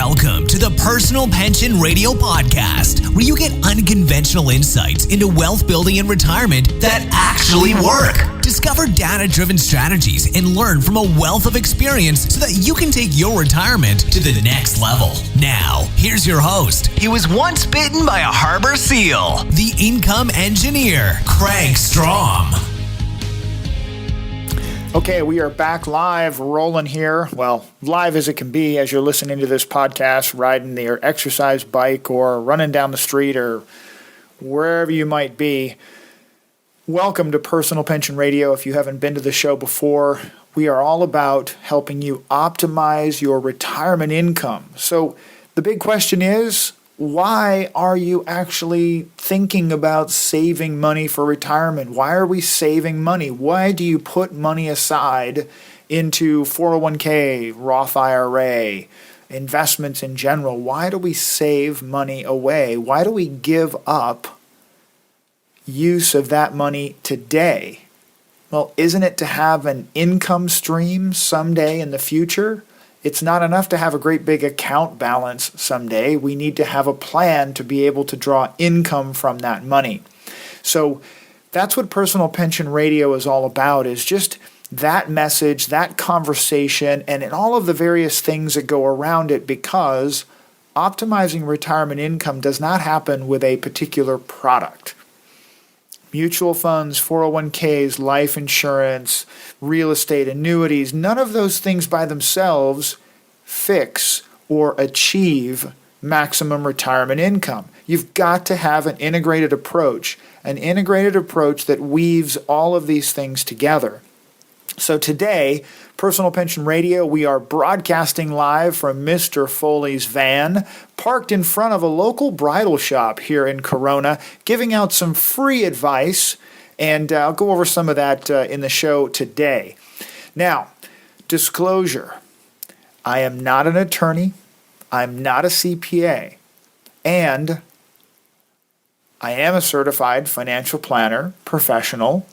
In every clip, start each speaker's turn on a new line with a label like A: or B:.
A: Welcome to the Personal Pension Radio Podcast, where you get unconventional insights into wealth building and retirement that actually work. Discover data-driven strategies and learn from a wealth of experience so that you can take your retirement to the next level. Now, here's your host. He was once bitten by a harbor seal, the income engineer, Kraig Strom.
B: Okay, we are back live, rolling here. Well, live as it can be as you're listening to this podcast, riding your exercise bike or running down the street or wherever you might be. Welcome to Personal Pension Radio. If you haven't been to the show before, we are all about helping you optimize your retirement income. So the big question is, why are you actually thinking about saving money for retirement? Why are we saving money? Why do you put money aside into 401k, Roth IRA, investments in general? Why do we save money away? Why do we give up use of that money today? Well, isn't it to have an income stream someday in the future? It's not enough to have a great big account balance someday. We need to have a plan to be able to draw income from that money. So that's what Personal Pension Radio is all about, is just that message, that conversation, and all of the various things that go around it, because optimizing retirement income does not happen with a particular product. Mutual funds, 401ks, life insurance, real estate, annuities, none of those things by themselves fix or achieve maximum retirement income. You've got to have an integrated approach that weaves all of these things together. So today, Personal Pension Radio, we are broadcasting live from Mr. Foley's van, parked in front of a local bridal shop here in Corona, giving out some free advice, and I'll go over some of that in the show today. Now, disclosure, I am not an attorney, I'm not a CPA, and I am a certified financial planner, professional.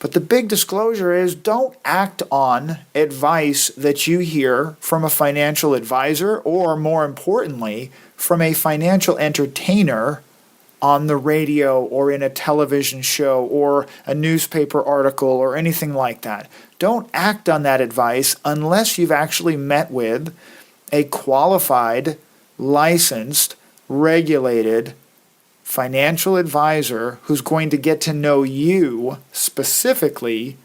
B: But the big disclosure is, don't act on advice that you hear from a financial advisor, or more importantly, from a financial entertainer on the radio or in a television show or a newspaper article or anything like that. Don't act on that advice unless you've actually met with a qualified, licensed, regulated financial advisor who's going to get to know you specifically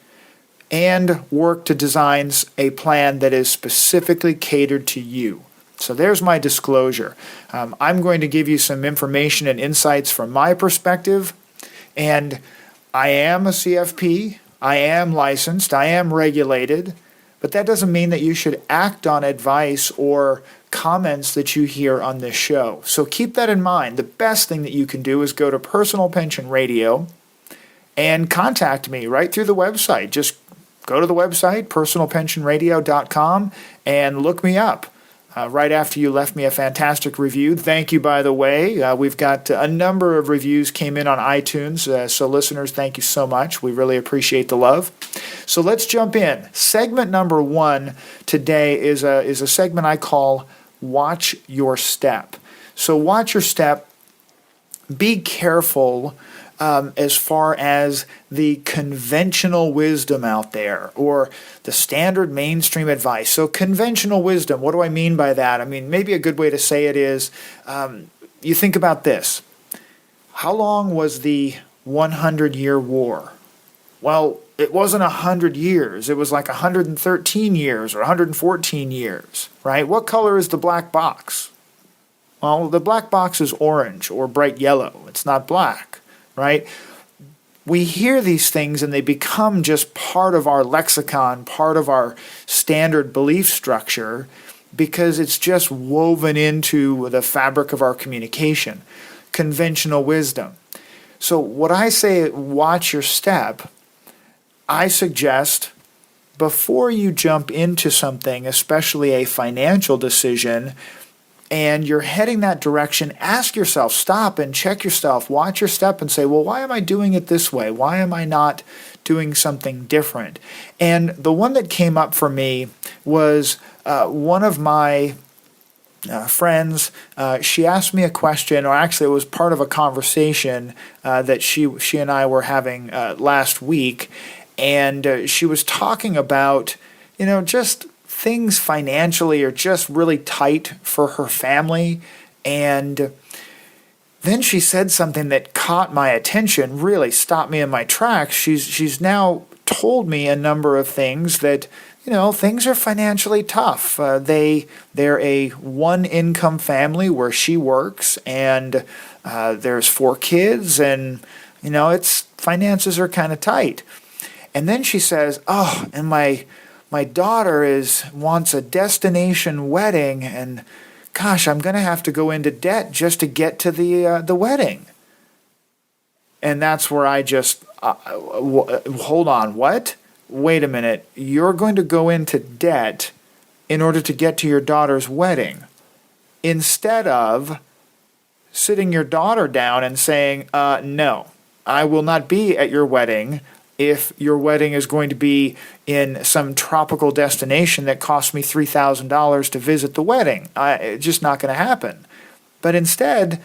B: and work to design a plan that is specifically catered to you. So there's my disclosure. I'm going to give you some information and insights from my perspective, and I am a CFP, I am licensed, I am regulated, but that doesn't mean that you should act on advice or comments that you hear on this show. So keep that in mind. The best thing that you can do is go to Personal Pension Radio and contact me right through the website. Just go to the website, personalpensionradio.com, and look me up. Right after you left me a fantastic review. Thank you, by the way. We've got a number of reviews came in on iTunes. So listeners, thank you so much. We really appreciate the love. So let's jump in. Segment number 1 today is a segment I call Watch Your Step. So watch your step. Be careful as far as the conventional wisdom out there, or the standard mainstream advice. So conventional wisdom, what do I mean by that? I mean, maybe a good way to say it is, you think about this. How long was the 100-year war? Well, it wasn't 100 years. It was like 113 years or 114 years, right? What color is the black box? Well, the black box is orange or bright yellow. It's not black, right? We hear these things and they become just part of our lexicon, part of our standard belief structure, because it's just woven into the fabric of our communication. Conventional wisdom. So what I say, watch your step, I suggest before you jump into something, especially a financial decision, and you're heading that direction, ask yourself, stop and check yourself, watch your step and say, well, why am I doing it this way? Why am I not doing something different? And the one that came up for me was one of my friends, she asked me a question, or actually it was part of a conversation that she and I were having last week, and she was talking about, just things financially are just really tight for her family, and then she said something that caught my attention, really stopped me in my tracks. She's now told me a number of things that, things are financially tough. They're a one-income family where she works, and there's 4 kids, and, its finances are kind of tight. And then she says, "Oh, and my daughter wants a destination wedding, and gosh, I'm going to have to go into debt just to get to the wedding." And that's where I just, hold on, what? Wait a minute, you're going to go into debt in order to get to your daughter's wedding, instead of sitting your daughter down and saying, no, I will not be at your wedding if your wedding is going to be in some tropical destination that costs me $3,000 to visit the wedding. It's just not going to happen. But instead,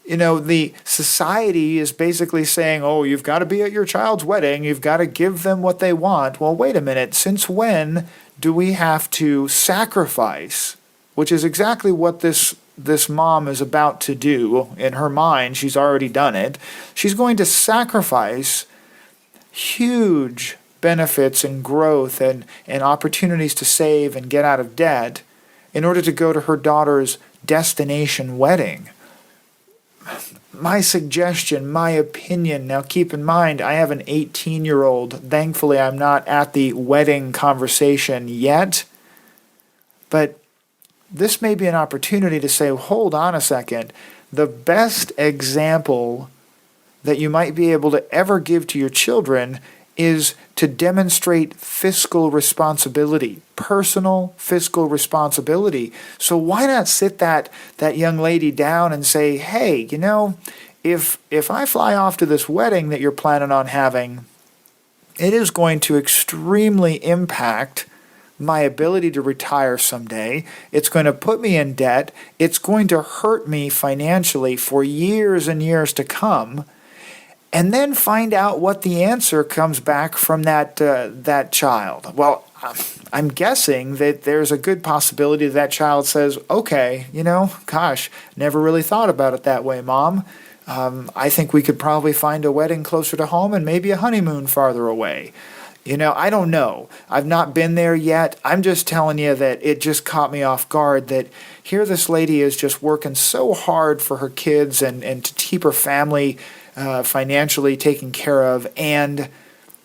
B: the society is basically saying, oh, you've got to be at your child's wedding. You've got to give them what they want. Well, wait a minute. Since when do we have to sacrifice? Which is exactly what this mom is about to do. In her mind, she's already done it. She's going to sacrifice huge benefits and growth and opportunities to save and get out of debt in order to go to her daughter's destination wedding. My suggestion, my opinion, now keep in mind, I have an 18-year-old. Thankfully, I'm not at the wedding conversation yet, but this may be an opportunity to say, hold on a second, the best example that you might be able to ever give to your children is to demonstrate fiscal responsibility, personal fiscal responsibility. So why not sit that young lady down and say, hey, if I fly off to this wedding that you're planning on having, it is going to extremely impact my ability to retire someday. It's going to put me in debt. It's going to hurt me financially for years and years to come. And then find out what the answer comes back from that child. Well, I'm guessing that there's a good possibility that child says, okay, gosh, never really thought about it that way, Mom. I think we could probably find a wedding closer to home and maybe a honeymoon farther away. I don't know. I've not been there yet. I'm just telling you that it just caught me off guard that here this lady is just working so hard for her kids and to keep her family financially taken care of, and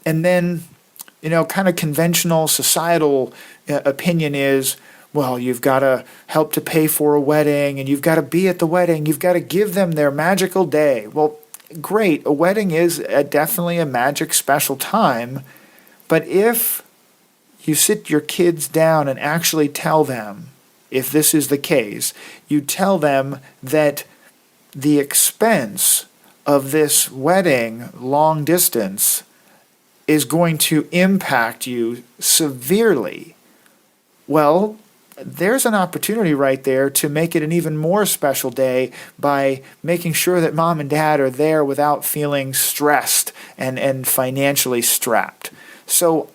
B: then, kind of conventional societal opinion is, well, you've got to help to pay for a wedding, and you've got to be at the wedding, you've got to give them their magical day. Well, great, a wedding is definitely a magic special time, but if you sit your kids down and actually tell them, if this is the case, you tell them that the expense of this wedding, long distance, is going to impact you severely, well, there's an opportunity right there to make it an even more special day by making sure that Mom and Dad are there without feeling stressed and financially strapped. So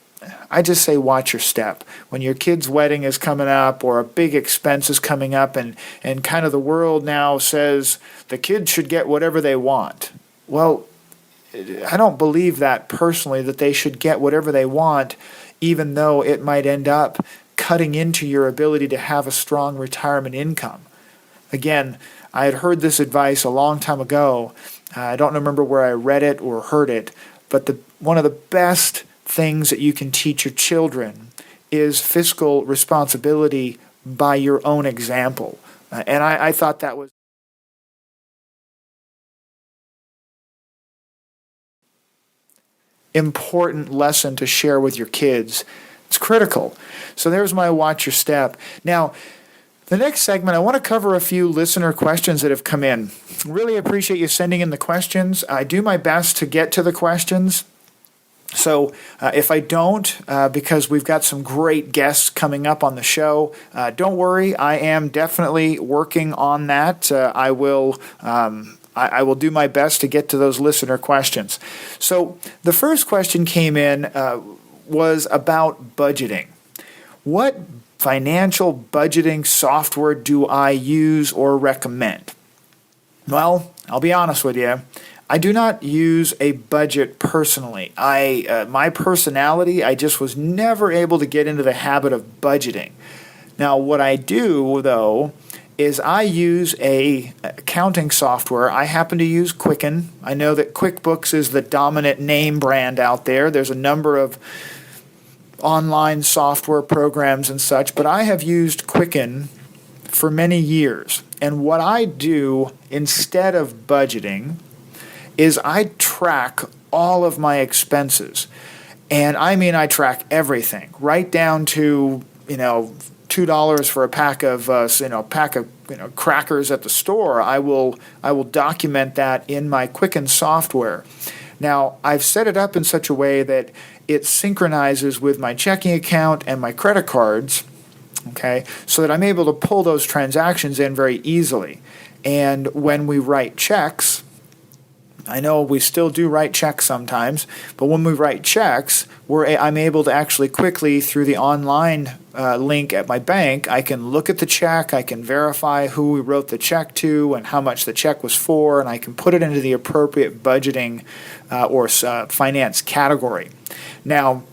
B: I just say watch your step. When your kid's wedding is coming up or a big expense is coming up and kind of the world now says the kids should get whatever they want. Well, I don't believe that personally, that they should get whatever they want, even though it might end up cutting into your ability to have a strong retirement income. Again, I had heard this advice a long time ago. I don't remember where I read it or heard it, but one of the best things that you can teach your children is fiscal responsibility by your own example. And I thought that was important lesson to share with your kids. It's critical. So there's my watch your step. Now, the next segment, I want to cover a few listener questions that have come in. Really appreciate you sending in the questions. I do my best to get to the questions. So if I don't, because we've got some great guests coming up on the show, don't worry. I am definitely working on that. I will do my best to get to those listener questions. So the first question came in was about budgeting. What financial budgeting software do I use or recommend? Well, I'll be honest with you. I do not use a budget personally. My personality, I just was never able to get into the habit of budgeting. Now, what I do, though, is I use a accounting software. I happen to use Quicken. I know that QuickBooks is the dominant name brand out there. There's a number of online software programs and such, but I have used Quicken for many years. And what I do instead of budgeting is I track all of my expenses. And I mean I track everything, right down to, $2 for a pack of crackers at the store. I will document that in my Quicken software. Now, I've set it up in such a way that it synchronizes with my checking account and my credit cards, okay, so that I'm able to pull those transactions in very easily. And when we write checks, I know we still do write checks sometimes, but when we write checks, I'm able to actually quickly, through the online link at my bank, I can look at the check, I can verify who we wrote the check to and how much the check was for, and I can put it into the appropriate budgeting or finance category. Now,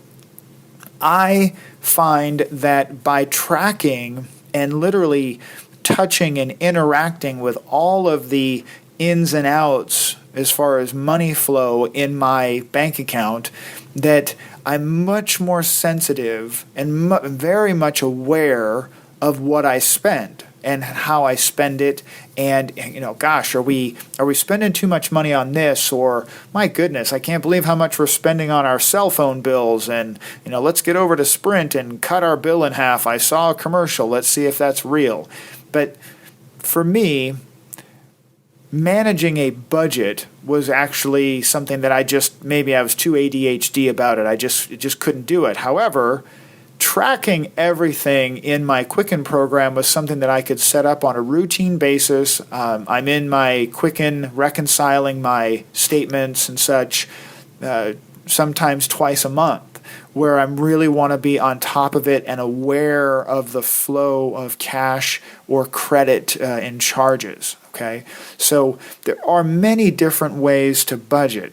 B: I find that by tracking and literally touching and interacting with all of the ins and outs as far as money flow in my bank account, that I'm much more sensitive and very much aware of what I spend and how I spend it. And gosh, are we spending too much money on this? Or my goodness, I can't believe how much we're spending on our cell phone bills. And let's get over to Sprint and cut our bill in half. I saw a commercial. Let's see if that's real. But for me, managing a budget was actually something that I was too ADHD about it. I just couldn't do it. However, tracking everything in my Quicken program was something that I could set up on a routine basis. I'm in my Quicken reconciling my statements and such sometimes twice a month, where I really want to be on top of it and aware of the flow of cash or credit in charges. Okay, so there are many different ways to budget.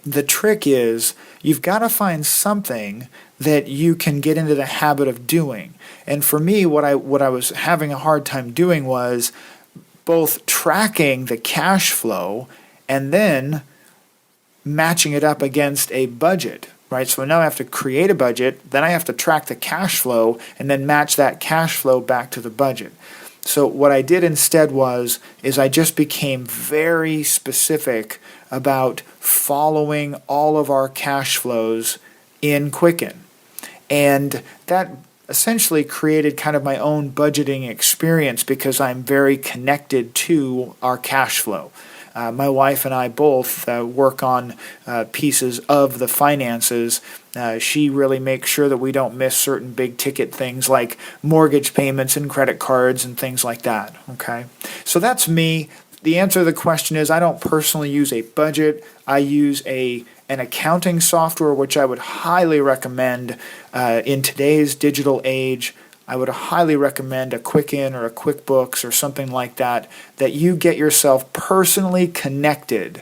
B: The trick is you've got to find something that you can get into the habit of doing. And for me, what I was having a hard time doing was both tracking the cash flow and then matching it up against a budget. Right, so now I have to create a budget, then I have to track the cash flow, and then match that cash flow back to the budget. So what I did instead is I just became very specific about following all of our cash flows in Quicken. And that essentially created kind of my own budgeting experience because I'm very connected to our cash flow. My wife and I both work on pieces of the finances. She really makes sure that we don't miss certain big ticket things like mortgage payments and credit cards and things like that. Okay, so that's me. The answer to the question is I don't personally use a budget. I use an accounting software, which I would highly recommend in today's digital age. I would highly recommend a Quicken or a QuickBooks or something like that, that you get yourself personally connected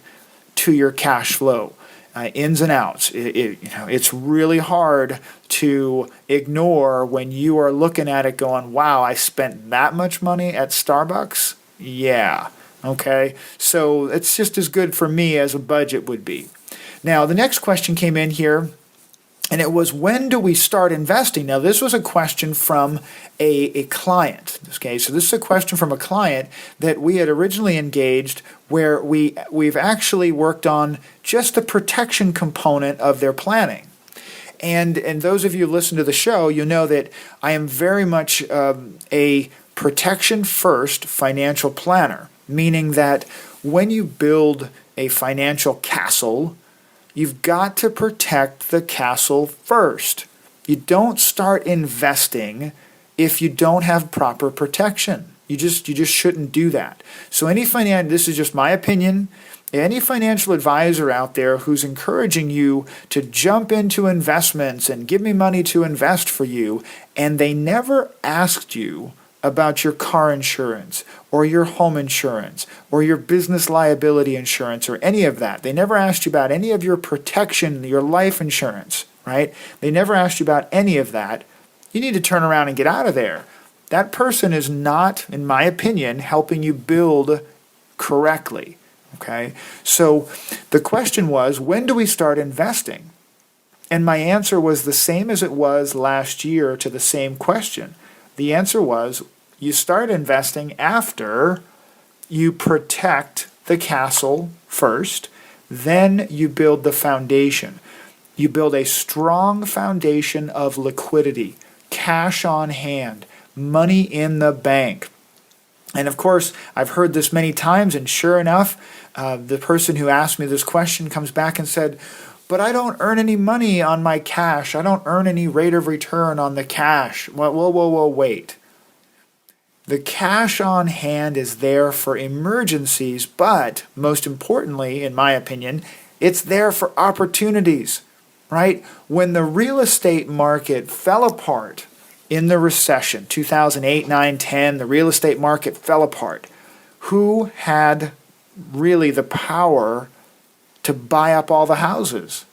B: to your cash flow, ins and outs. It's really hard to ignore when you are looking at it going, wow, I spent that much money at Starbucks? Yeah. Okay. So it's just as good for me as a budget would be. Now, the next question came in here. And it was, when do we start investing? Now, this was a question from a client. Okay, so this is a question from a client that we had originally engaged, where we've actually worked on just the protection component of their planning. And those of you who listen to the show, you know that I am very much a protection-first financial planner, meaning that when you build a financial castle, You've got to protect the castle first. You don't start investing if you don't have proper protection. You just shouldn't do that. So this is just my opinion. Any financial advisor out there who's encouraging you to jump into investments and give me money to invest for you, and they never asked you about your car insurance or your home insurance or your business liability insurance or any of that. They never asked you about any of your protection, your life insurance, right? They never asked you about any of that. You need to turn around and get out of there. That person is not, in my opinion, helping you build correctly. Okay? So the question was, when do we start investing? And my answer was the same as it was last year to the same question. The answer was, you start investing after you protect the castle first, then you build the foundation. You build a strong foundation of liquidity, cash on hand, money in the bank. And of course, I've heard this many times, and sure enough, the person who asked me this question comes back and said, but I don't earn any money on my cash. I don't earn any rate of return on the cash. Whoa, wait. The cash on hand is there for emergencies, but most importantly, in my opinion, it's there for opportunities, right? When the real estate market fell apart in the recession, 2008, 9, 10, the real estate market fell apart. Who had really the power to buy up all the houses?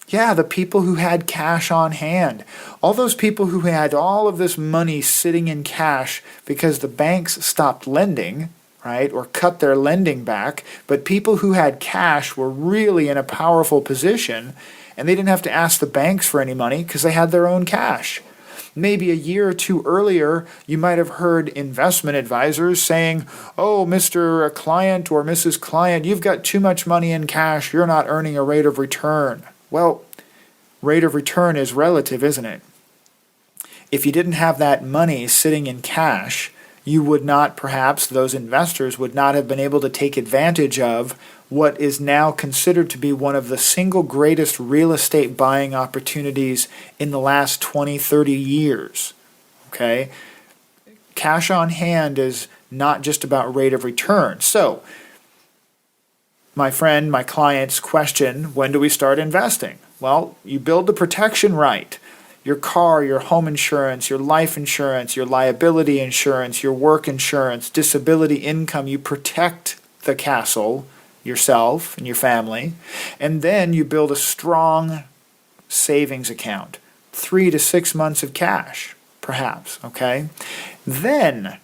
B: Yeah, the people who had cash on hand. All those people who had all of this money sitting in cash because the banks stopped lending, right, or cut their lending back. But people who had cash were really in a powerful position, and they didn't have to ask the banks for any money because they had their own cash. Maybe a year or two earlier, you might have heard investment advisors saying, oh, Mr. Client or Mrs. Client, you've got too much money in cash. You're not earning a rate of return. Well, rate of return is relative, isn't it? If you didn't have that money sitting in cash, you would not, perhaps those investors would not have been able to take advantage of what is now considered to be one of the single greatest real estate buying opportunities in the last 20, 30 years. Okay? Cash on hand is not just about rate of return. So, my friend, my client's question, when do we start investing? Well, you build the protection right. Your car, your home insurance, your life insurance, your liability insurance, your work insurance, disability income, you protect the castle, yourself and your family, and then you build a strong savings account, 3 to 6 months of cash, perhaps, okay? Then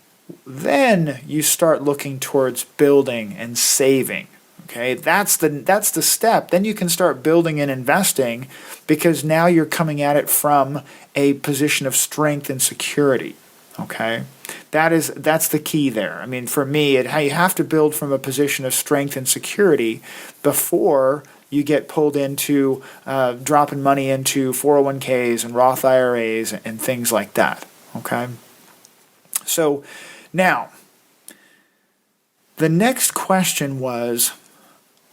B: you start looking towards building and saving. Okay, that's the step. Then you can start building and investing because now you're coming at it from a position of strength and security. Okay, that's the key there. I mean, for me, you have to build from a position of strength and security before you get pulled into dropping money into 401ks and Roth IRAs and things like that. Okay, so now the next question was,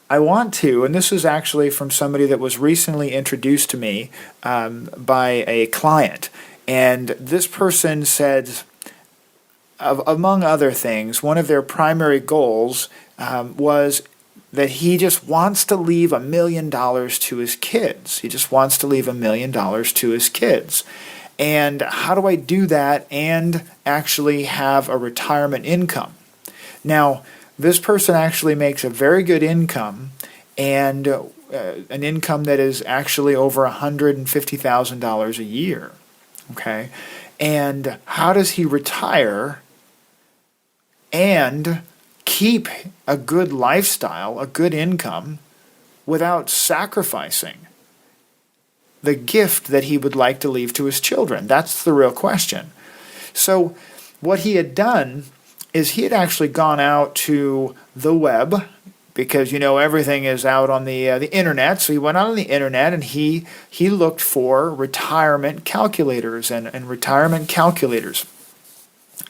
B: I want to, and this is actually from somebody that was recently introduced to me by a client, and this person said, among other things, one of their primary goals was that he just wants to leave $1 million to his kids. He just wants to leave $1 million to his kids. And how do I do that and actually have a retirement income? Now, this person actually makes a very good income, and an income that is actually over $150,000 a year. Okay? And how does he retire and keep a good lifestyle, a good income, without sacrificing the gift that he would like to leave to his children? That's the real question. So what he had done is he had actually gone out to the web, because everything is out on the internet. So he went out on the internet and he looked for retirement calculators and retirement calculators.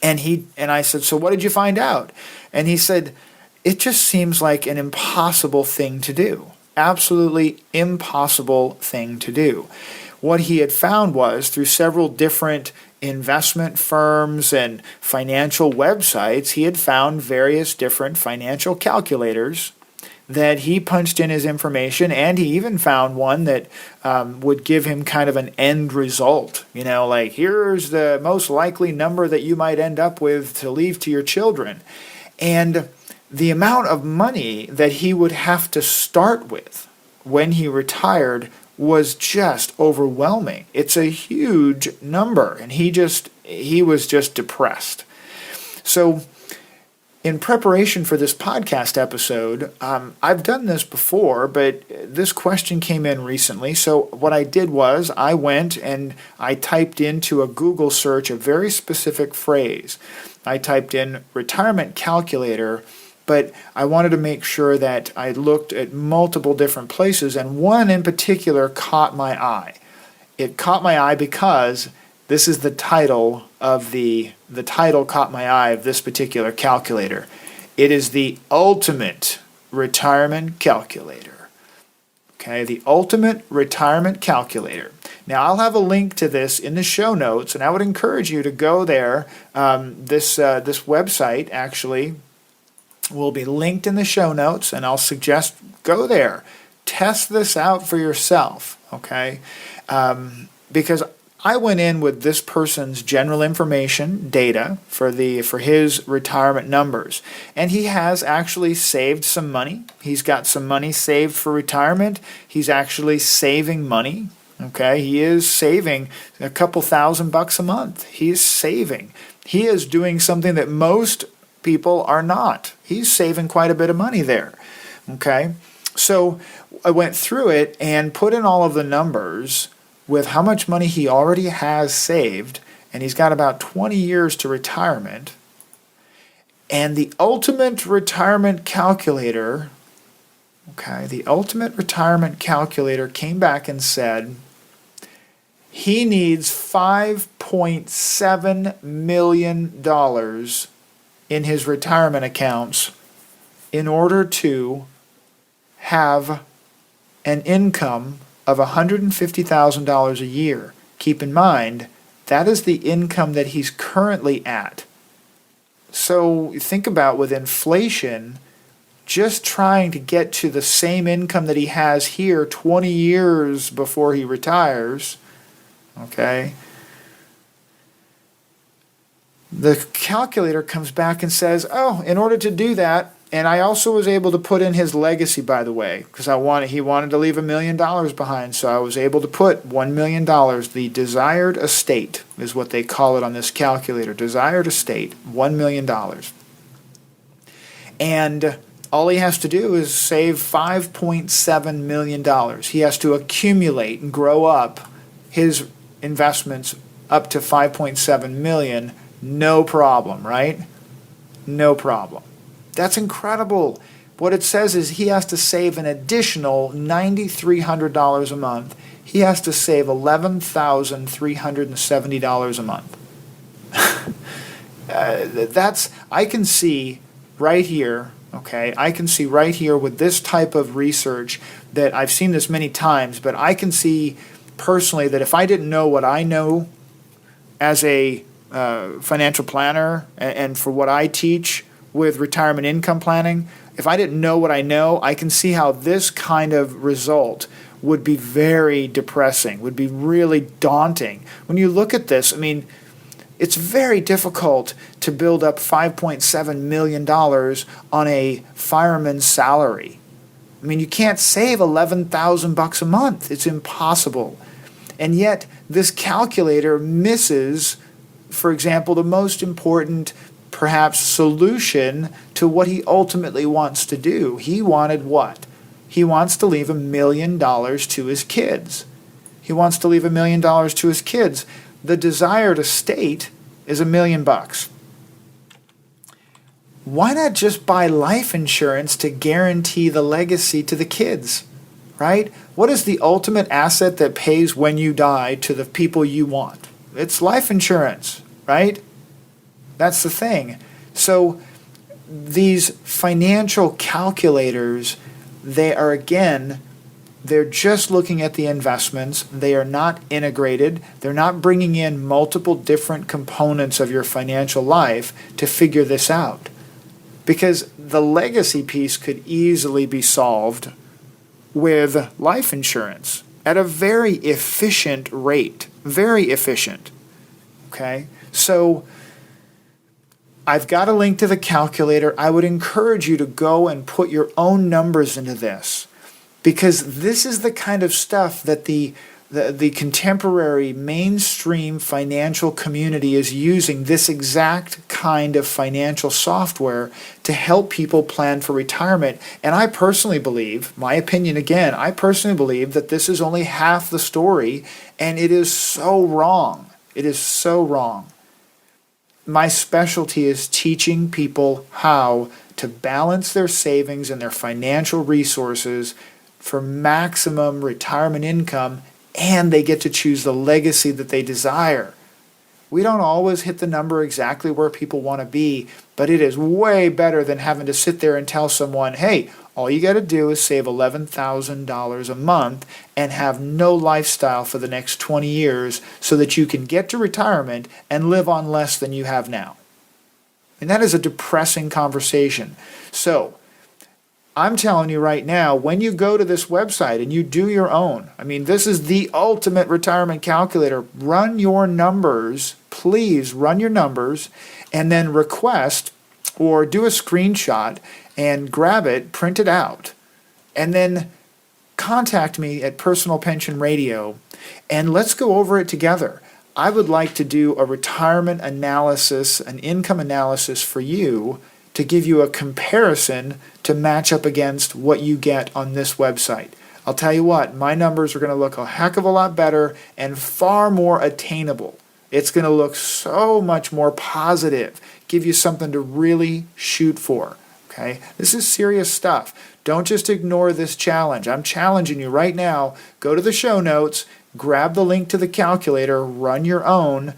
B: And I said, so what did you find out? And he said, it just seems like an impossible thing to do. absolutely impossible thing to do. What he had found was, through several different investment firms and financial websites, he had found various different financial calculators that he punched in his information, and he even found one that would give him kind of an end result. Like, here's the most likely number that you might end up with to leave to your children. And the amount of money that he would have to start with when he retired was just overwhelming. It's a huge number, and he was just depressed. So in preparation for this podcast episode, I've done this before, but this question came in recently. So what I did was I went and I typed into a Google search a very specific phrase. I typed in retirement calculator, but I wanted to make sure that I looked at multiple different places, and one in particular caught my eye. It caught my eye because this is the title of the title caught my eye of this particular calculator. It is the Ultimate Retirement Calculator. Okay, the Ultimate Retirement Calculator. Now, I'll have a link to this in the show notes, and I would encourage you to go there. This website actually will be linked in the show notes, and I'll suggest go there. Test this out for yourself, okay? Because I went in with this person's general information data for his retirement numbers, and he has actually saved some money. He's got some money saved for retirement. He's actually saving money. Okay, he is saving a couple $1,000 a month. He's saving. He is doing something that most people are not. He's saving quite a bit of money there. Okay, so I went through it and put in all of the numbers with how much money he already has saved, and he's got about 20 years to retirement. And the Ultimate Retirement Calculator, the Ultimate Retirement Calculator came back and said he needs $5.7 million in his retirement accounts in order to have an income of $150,000 a year. Keep in mind, that is the income that he's currently at. So think about, with inflation, just trying to get to the same income that he has here 20 years before he retires, okay? The calculator comes back and says, oh, in order to do that, and I also was able to put in his legacy, by the way, because he wanted to leave $1 million behind, so I was able to put $1 million. The desired estate is what they call it on this calculator. Desired estate, $1 million. And all he has to do is save $5.7 million. He has to accumulate and grow up his investments up to $5.7 million. No problem, right? No problem. That's incredible. What it says is he has to save an additional $9,300 a month. He has to save $11,370 a month. I can see right here, okay? I can see right here with this type of research that I've seen this many times, but I can see personally that if I didn't know what I know as a financial planner and for what I teach with retirement income planning, if I didn't know what I know, I can see how this kind of result would be very depressing, would be really daunting. When you look at this, I mean, it's very difficult to build up $5.7 million on a fireman's salary. I mean, you can't save $11,000 a month. It's impossible. And yet, this calculator misses, for example, the most important perhaps solution to what he ultimately wants to do. He wanted what? He wants to leave $1 million to his kids. He wants to leave $1 million to his kids. The desired estate is $1 million. Why not just buy life insurance to guarantee the legacy to the kids, right? What is the ultimate asset that pays when you die to the people you want? It's life insurance, right? That's the thing. So these financial calculators, they're just looking at the investments. They are not integrated. They're not bringing in multiple different components of your financial life to figure this out. Because the legacy piece could easily be solved with life insurance at a very efficient rate. Very efficient. Okay? So I've got a link to the calculator. I would encourage you to go and put your own numbers into this, because this is the kind of stuff that the contemporary mainstream financial community is using, this exact kind of financial software to help people plan for retirement. And I personally believe, my opinion again, I personally believe that this is only half the story, and it is so wrong. It is so wrong. My specialty is teaching people how to balance their savings and their financial resources for maximum retirement income, and they get to choose the legacy that they desire. We don't always hit the number exactly where people want to be, but it is way better than having to sit there and tell someone, hey, all you got to do is save $11,000 a month and have no lifestyle for the next 20 years so that you can get to retirement and live on less than you have now. And that is a depressing conversation. So I'm telling you right now, when you go to this website and you do your own, I mean, this is the ultimate retirement calculator. Run your numbers, please run your numbers, and then request or do a screenshot and grab it, print it out, and then contact me at Personal Pension Radio, and let's go over it together. I would like to do a retirement analysis, an income analysis for you, to give you a comparison to match up against what you get on this website. I'll tell you what, my numbers are going to look a heck of a lot better and far more attainable. It's going to look so much more positive, give you something to really shoot for. Okay? This is serious stuff. Don't just ignore this challenge. I'm challenging you right now. Go to the show notes, grab the link to the calculator, run your own.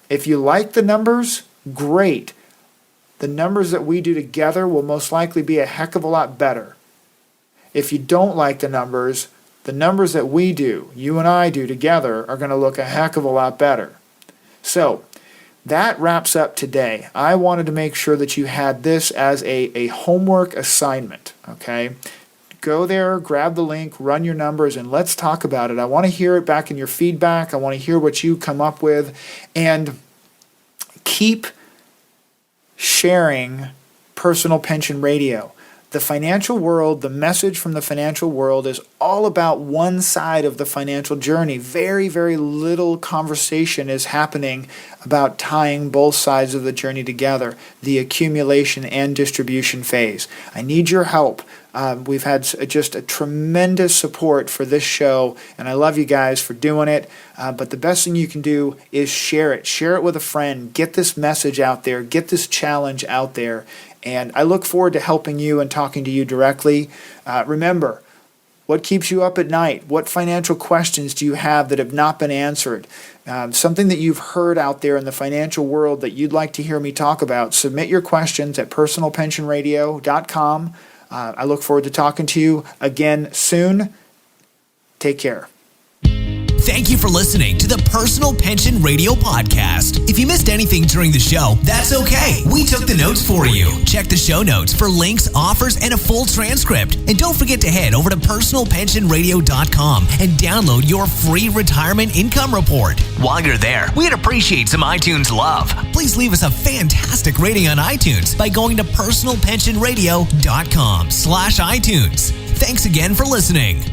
B: If you like the numbers, great. The numbers that we do together will most likely be a heck of a lot better. If you don't like the numbers that we do, you and I do together, are going to look a heck of a lot better. So that wraps up today. I wanted to make sure that you had this as a homework assignment, okay? Go there, grab the link, run your numbers, and let's talk about it. I want to hear it back in your feedback. I want to hear what you come up with. And keep sharing Personal Pension Radio. The financial world, the message from the financial world is all about one side of the financial journey. Very, very little conversation is happening about tying both sides of the journey together, the accumulation and distribution phase. I need your help. We've had just a tremendous support for this show, and I love you guys for doing it. But the best thing you can do is share it. Share it with a friend. Get this message out there. Get this challenge out there. And I look forward to helping you and talking to you directly. Remember, what keeps you up at night? What financial questions do you have that have not been answered? Something that you've heard out there in the financial world that you'd like to hear me talk about, submit your questions at personalpensionradio.com. I look forward to talking to you again soon. Take care.
A: Thank you for listening to the Personal Pension Radio Podcast. If you missed anything during the show, that's okay. We took the notes for you. Check the show notes for links, offers, and a full transcript. And don't forget to head over to personalpensionradio.com and download your free retirement income report. While you're there, we'd appreciate some iTunes love. Please leave us a fantastic rating on iTunes by going to personalpensionradio.com/iTunes. Thanks again for listening.